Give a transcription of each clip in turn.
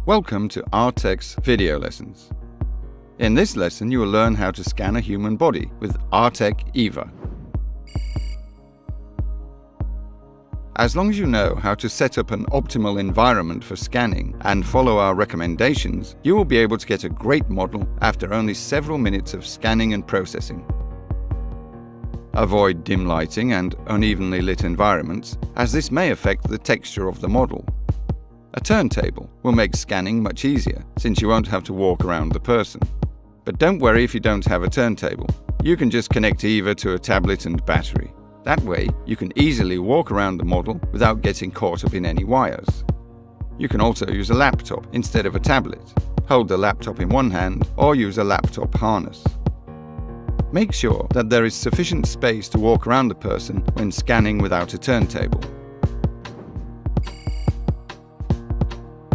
Welcome to Artec's video lessons. In this lesson, you will learn how to scan a human body with Artec Eva. As long as you know how to set up an optimal environment for scanning and follow our recommendations, you will be able to get a great model after only several minutes of scanning and processing. Avoid dim lighting and unevenly lit environments, as this may affect the texture of the model. A turntable will make scanning much easier, since you won't have to walk around the person. But don't worry if you don't have a turntable. You can just connect Eva to a tablet and battery. That way, you can easily walk around the model without getting caught up in any wires. You can also use a laptop instead of a tablet. Hold the laptop in one hand or use a laptop harness. Make sure that there is sufficient space to walk around the person when scanning without a turntable.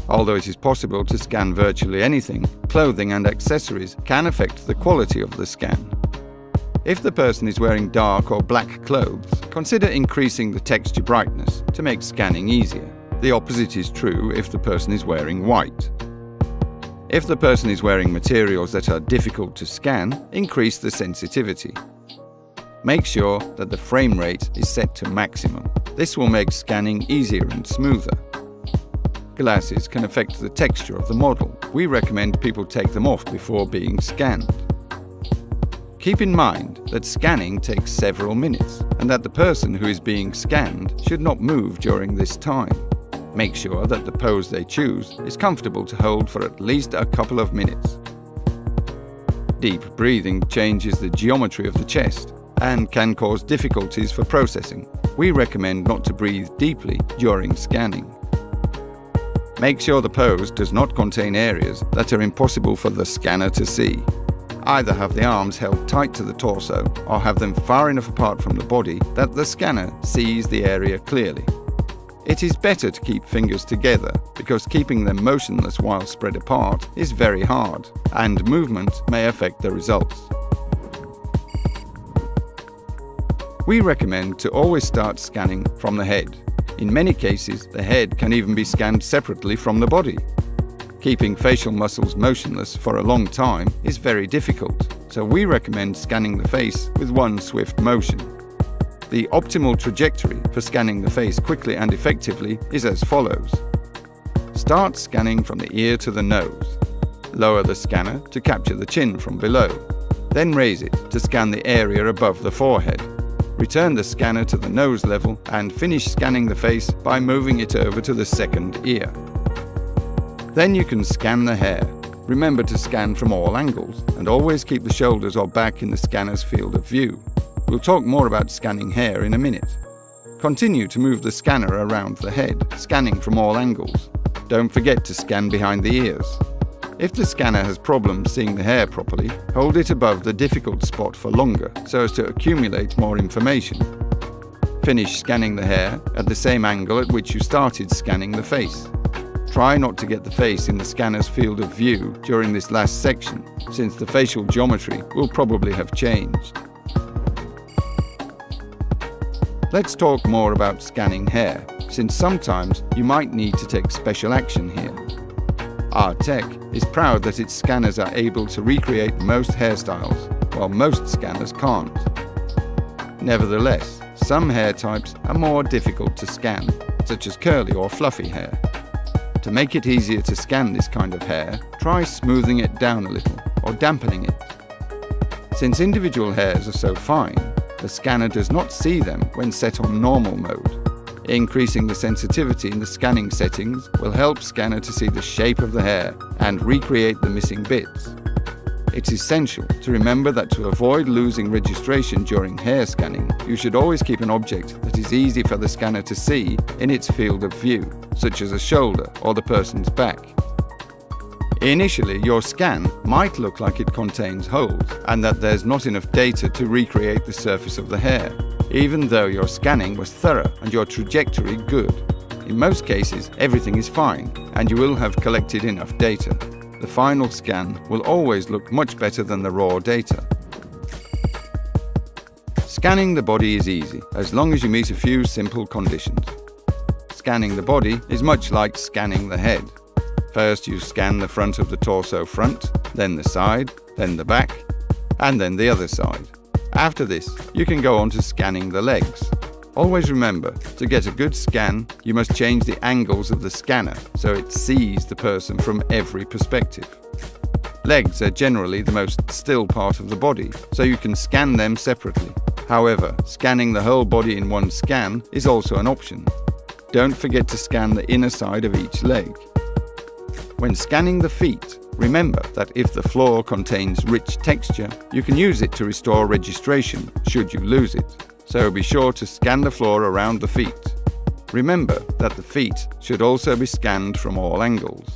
Although it is possible to scan virtually anything, clothing and accessories can affect the quality of the scan. If the person is wearing dark or black clothes, consider increasing the texture brightness to make scanning easier. The opposite is true if the person is wearing white. If the person is wearing materials that are difficult to scan, increase the sensitivity. Make sure that the frame rate is set to maximum. This will make scanning easier and smoother. Glasses can affect the texture of the model. We recommend people take them off before being scanned. Keep in mind that scanning takes several minutes and that the person who is being scanned should not move during this time. Make sure that the pose they choose is comfortable to hold for at least a couple of minutes. Deep breathing changes the geometry of the chest and can cause difficulties for processing. We recommend not to breathe deeply during scanning. Make sure the pose does not contain areas that are impossible for the scanner to see. Either have the arms held tight to the torso or have them far enough apart from the body that the scanner sees the area clearly. It is better to keep fingers together because keeping them motionless while spread apart is very hard, and movement may affect the results. We recommend to always start scanning from the head. In many cases, the head can even be scanned separately from the body. Keeping facial muscles motionless for a long time is very difficult, so we recommend scanning the face with one swift motion. The optimal trajectory for scanning the face quickly and effectively is as follows. Start scanning from the ear to the nose. Lower the scanner to capture the chin from below. Then raise it to scan the area above the forehead. Return the scanner to the nose level and finish scanning the face by moving it over to the second ear. Then you can scan the hair. Remember to scan from all angles and always keep the shoulders or back in the scanner's field of view. We'll talk more about scanning hair in a minute. Continue to move the scanner around the head, scanning from all angles. Don't forget to scan behind the ears. If the scanner has problems seeing the hair properly, hold it above the difficult spot for longer so as to accumulate more information. Finish scanning the hair at the same angle at which you started scanning the face. Try not to get the face in the scanner's field of view during this last section, since the facial geometry will probably have changed. Let's talk more about scanning hair, since sometimes you might need to take special action here. Artec is proud that its scanners are able to recreate most hairstyles, while most scanners can't. Nevertheless, some hair types are more difficult to scan, such as curly or fluffy hair. To make it easier to scan this kind of hair, try smoothing it down a little or dampening it. Since individual hairs are so fine, the scanner does not see them when set on normal mode. Increasing the sensitivity in the scanning settings will help scanner to see the shape of the hair and recreate the missing bits. It's essential to remember that to avoid losing registration during hair scanning, you should always keep an object that is easy for the scanner to see in its field of view, such as a shoulder or the person's back. Initially, your scan might look like it contains holes and that there's not enough data to recreate the surface of the hair, even though your scanning was thorough and your trajectory good. In most cases, everything is fine and you will have collected enough data. The final scan will always look much better than the raw data. Scanning the body is easy, as long as you meet a few simple conditions. Scanning the body is much like scanning the head. First you scan the front of the torso front, then the side, then the back, and then the other side. After this, you can go on to scanning the legs. Always remember, to get a good scan, you must change the angles of the scanner so it sees the person from every perspective. Legs are generally the most still part of the body, so you can scan them separately. However, scanning the whole body in one scan is also an option. Don't forget to scan the inner side of each leg. When scanning the feet, remember that if the floor contains rich texture, you can use it to restore registration should you lose it. So be sure to scan the floor around the feet. Remember that the feet should also be scanned from all angles.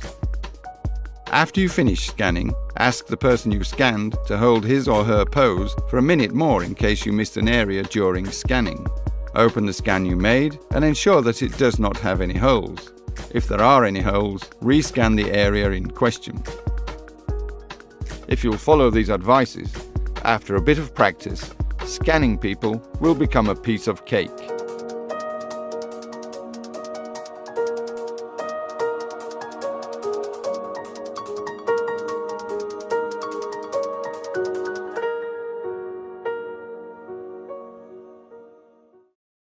After you finish scanning, ask the person you scanned to hold his or her pose for a minute more in case you missed an area during scanning. Open the scan you made and ensure that it does not have any holes. If there are any holes, rescan the area in question. If you'll follow these advices, after a bit of practice, scanning people will become a piece of cake.